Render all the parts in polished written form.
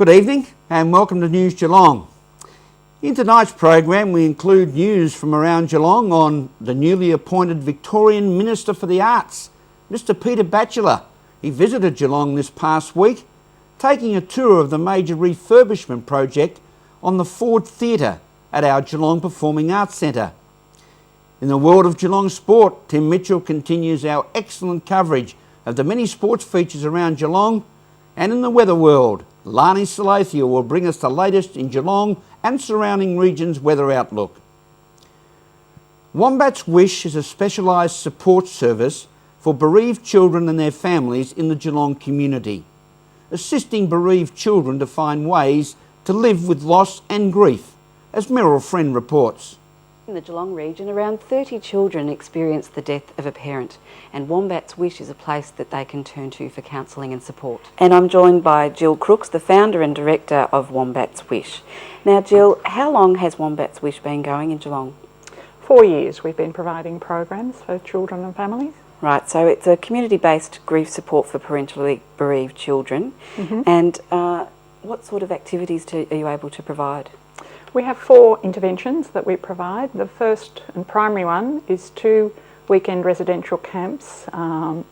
Good evening and welcome to News Geelong. In tonight's program we include news from around Geelong on the newly appointed Victorian Minister for the Arts, Mr Peter Batchelor. He visited Geelong this past week, taking a tour of the major refurbishment project on the Ford Theatre at our Geelong Performing Arts Centre. In the world of Geelong sport, Tim Michell continues our excellent coverage of the many sports features around Geelong. And in the weather world, Larni Salathiel will bring us the latest in Geelong and surrounding regions' weather outlook. Wombat's Wish is a specialised support service for bereaved children and their families in the Geelong community, assisting bereaved children to find ways to live with loss and grief, as Meryl Friend reports. In the Geelong region, around 30 children experience the death of a parent, and Wombat's Wish is a place that they can turn to for counselling and support. And I'm joined by Jill Crooks, the founder and director of Wombat's Wish. Now Jill, how long has Wombat's Wish been going in Geelong? 4 years we've been providing programs for children and families. Right, so it's a community-based grief support for parentally bereaved children. And what sort of activities are you able to provide? We have 4 interventions that we provide. The first and primary one is 2 weekend residential camps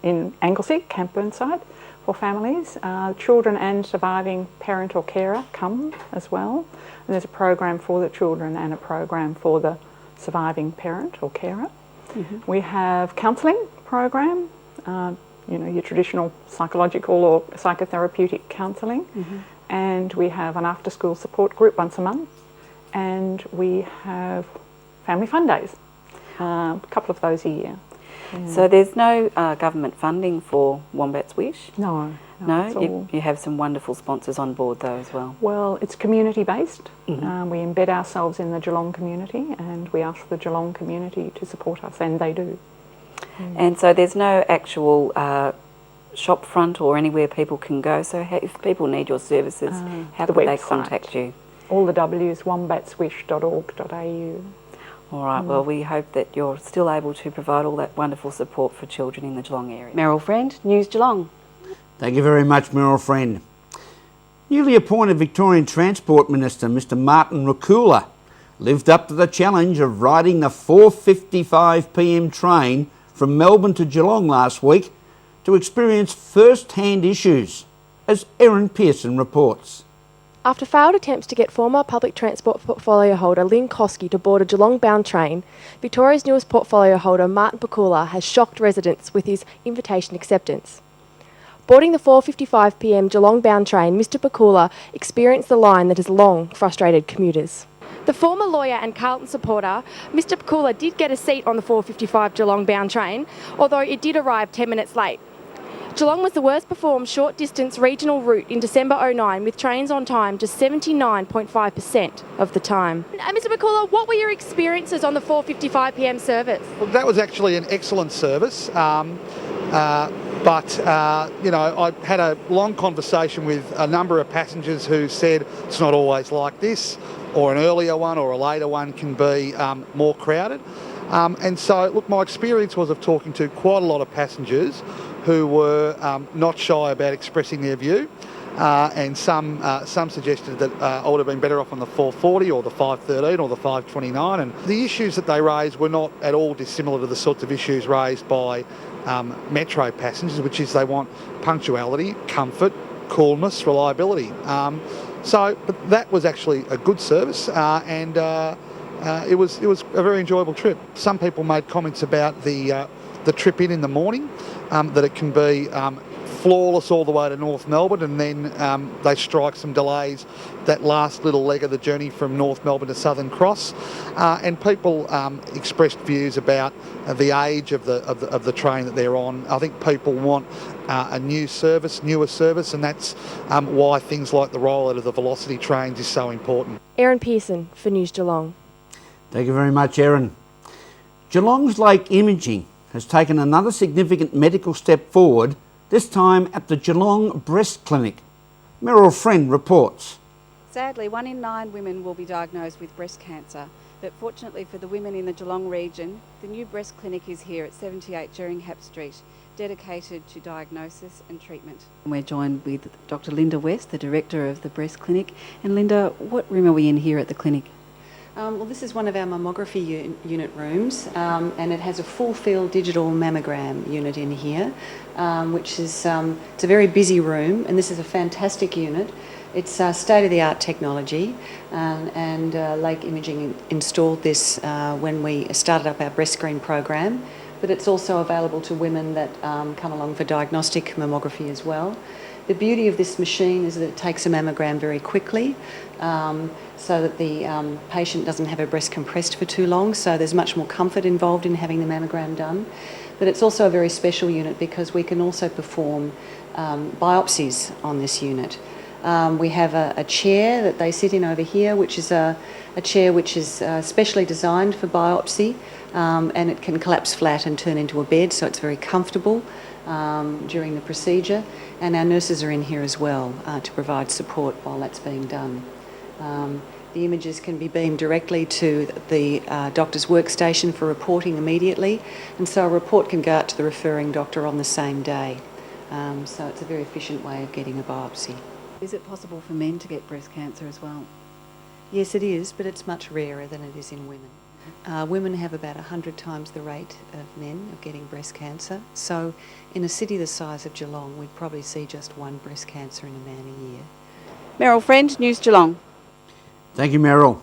in Anglesey, Camp Burnside, for families. Children and surviving parent or carer come as well. And there's a program for the children and a program for the surviving parent or carer. We have counselling program, your traditional psychological or psychotherapeutic counselling. And we have an after-school support group once a month. And we have family fun days, a couple of those a year. So there's no government funding for Wombat's Wish? No. You have some wonderful sponsors on board though as well. Well, it's community based. We embed ourselves in the Geelong community and we ask the Geelong community to support us, and they do. And so there's no actual shop front or anywhere people can go, so if people need your services, how could they contact you? All the W's, wombatswish.org.au. All right, well, we hope that you're still able to provide all that wonderful support for children in the Geelong area. Meryl Friend, News Geelong. Thank you very much, Meryl Friend. Newly appointed Victorian Transport Minister, Mr Martin Rukula, lived up to the challenge of riding the 4:55 p.m. train from Melbourne to Geelong last week to experience first-hand issues, as Erin Pearson reports. After failed attempts to get former public transport portfolio holder Lynn Koski to board a Geelong-bound train, Victoria's newest portfolio holder Martin Pakula has shocked residents with his invitation acceptance. Boarding the 4:55 p.m. Geelong-bound train, Mr Pakula experienced the line that has long frustrated commuters. The former lawyer and Carlton supporter, Mr Pakula did get a seat on the 4:55 Geelong-bound train, although it did arrive 10 minutes late. Geelong was the worst performed short-distance regional route in December 2009, with trains on time just 79.5% of the time. Mr Pakula, what were your experiences on the 4:55 p.m. service? Well, that was actually an excellent service, but I had a long conversation with a number of passengers who said it's not always like this, or an earlier one or a later one can be more crowded. And so, look, my experience was of talking to quite a lot of passengers who were not shy about expressing their view, and some suggested that I would have been better off on the 4:40 or the 5:13 or the 5:29. And the issues that they raised were not at all dissimilar to the sorts of issues raised by metro passengers, which is they want punctuality, comfort, coolness, reliability. But that was actually a good service, and it was a very enjoyable trip. Some people made comments about the trip in the morning, that it can be flawless all the way to North Melbourne, and then they strike some delays that last little leg of the journey from North Melbourne to Southern Cross, and people expressed views about the age of the train that they're on. I think people want a newer service, and that's why things like the rollout of the Velocity trains is so important. Erin Pearson for News Geelong. Thank you very much, Erin. Geelong's Lake Imaging has taken another significant medical step forward, this time at the Geelong Breast Clinic. Meryl Friend reports. Sadly, 1 in 9 women will be diagnosed with breast cancer. But fortunately for the women in the Geelong region, the new breast clinic is here at 78 Jeringhap Street, dedicated to diagnosis and treatment. We're joined with Dr. Linda West, the director of the breast clinic. And Linda, what room are we in here at the clinic? Well, this is one of our mammography unit rooms, and it has a full field digital mammogram unit in here, which is it's a very busy room, and this is a fantastic unit. It's state-of-the-art technology, and Lake Imaging installed this when we started up our breast screen program, but it's also available to women that come along for diagnostic mammography as well. The beauty of this machine is that it takes a mammogram very quickly, so that the patient doesn't have her breast compressed for too long, so there's much more comfort involved in having the mammogram done. But it's also a very special unit because we can also perform biopsies on this unit. We have a chair that they sit in over here, which is a chair which is specially designed for biopsy, and it can collapse flat and turn into a bed, so it's very comfortable during the procedure. And our nurses are in here as well to provide support while that's being done. The images can be beamed directly to the doctor's workstation for reporting immediately, and so a report can go out to the referring doctor on the same day. So it's a very efficient way of getting a biopsy. Is it possible for men to get breast cancer as well? Yes, it is, but it's much rarer than it is in women. Women have about 100 times the rate of men of getting breast cancer. So in a city the size of Geelong, we'd probably see just one breast cancer in a man a year. Meryl Friend, News Geelong. Thank you, Meryl.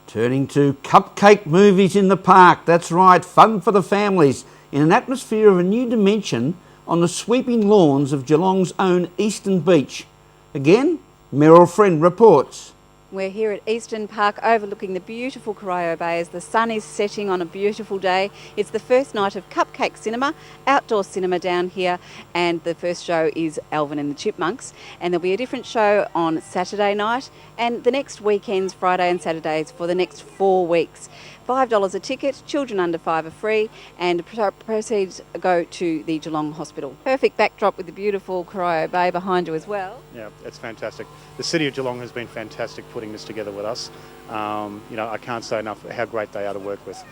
Turning to cupcake movies in the park. That's right, fun for the families in an atmosphere of a new dimension on the sweeping lawns of Geelong's own Eastern Beach. Again, Meryl Friend reports. We're here at Eastern Park overlooking the beautiful Corio Bay as the sun is setting on a beautiful day. It's the first night of Cupcake Cinema, outdoor cinema down here, and the first show is Alvin and the Chipmunks. And there'll be a different show on Saturday night and the next weekends, Friday and Saturdays, for the next 4 weeks. $5 a ticket, children under 5 are free, and proceeds go to the Geelong Hospital. Perfect backdrop with the beautiful Corio Bay behind you as well. Yeah, it's fantastic. The City of Geelong has been fantastic putting this together with us. I can't say enough how great they are to work with.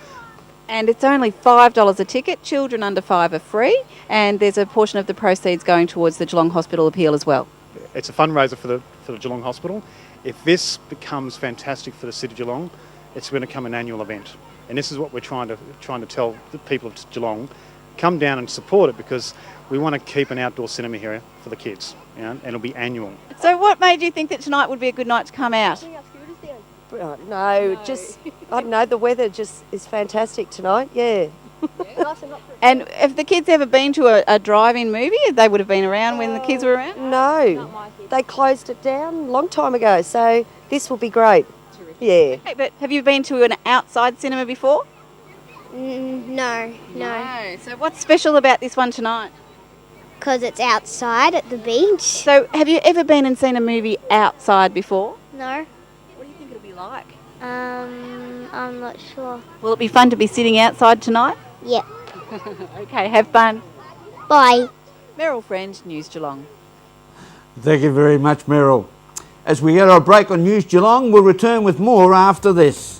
And it's only $5 a ticket, children under 5 are free, and there's a portion of the proceeds going towards the Geelong Hospital appeal as well. It's a fundraiser for the Geelong Hospital. If this becomes fantastic for the City of Geelong, it's going to become an annual event. And this is what we're trying to tell the people of Geelong. Come down and support it because we want to keep an outdoor cinema here for the kids, and it'll be annual. So what made you think that tonight would be a good night to come out? No, just, I don't know, the weather just is fantastic tonight, yeah. And have the kids ever been to a drive-in movie? They would have been around when the kids were around? No, they closed it down a long time ago, so this will be great. Yeah. Okay, but have you been to an outside cinema before? No. So what's special about this one tonight? Because it's outside at the beach. So have you ever been and seen a movie outside before? No. What do you think it'll be like? I'm not sure. Will it be fun to be sitting outside tonight? Yep. Okay, have fun. Bye. Meryl Friend, News Geelong. Thank you very much, Meryl. As we get our break on News Geelong, we'll return with more after this.